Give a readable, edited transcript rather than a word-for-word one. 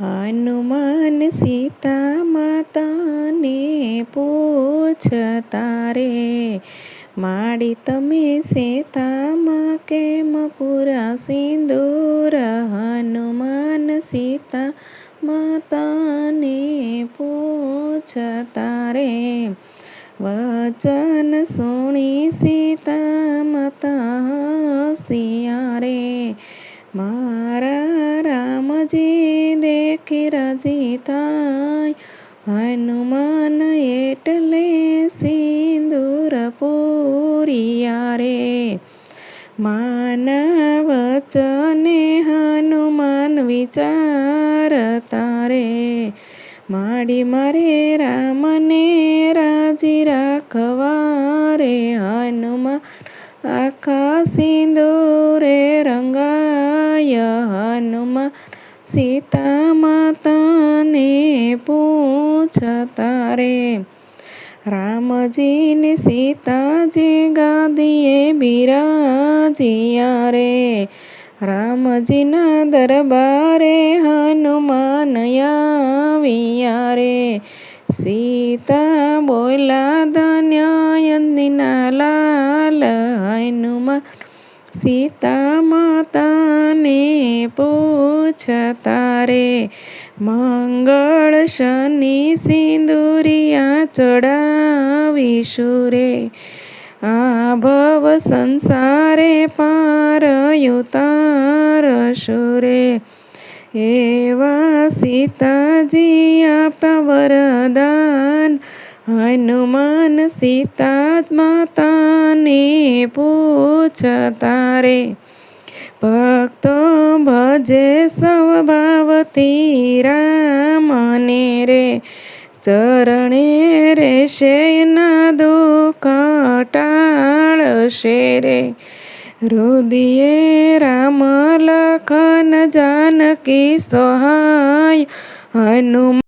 હનુમાન સીતા માતાને પૂછતા રે, માડી તમે સીતામાં કેમ પૂરા સિંદૂર. હનુમાન સીતા માતાને પૂછતા રે, વચન સુણી સીતા માતા હસ્યા રે. મારા રામજી દેખી રાજી થાય, હનુમાન એટલે સિંદૂર પૂર્યા રે. માના વચને હનુમાન વિચારતા રે, માડી મારે રામને રાજી રાખવા રે. હનુમાન આખા સિંદૂરે રંગાય, હનુમાન સીતા માતાને પૂછતા રે. રામજીને સીતાજી ગાદીએ બિરાજ્યા રે, રામજીના દરબારે હનુમાન આવ્યા રે. સીતા બોલા ધન્ય અંદિના લાલ, હનુમાન સીતા માતાને પૂછતા રે. મંગળ શનિ સિંદુરિયા ચડાવીશું રે, આ ભવ સંસારે પાર ઉતારશું રે. એવા સીતાજી આપ્યા વરદાન, હનુમાન સીતા માતાને પૂછતા રે. ભક્તો ભજે સૌ ભાવથી રામને રે, ચરણે રહેશે ના દુઃખ ટાળશે રે. હૃદયે રામ લખન જાનકી સહાય, હનુમાન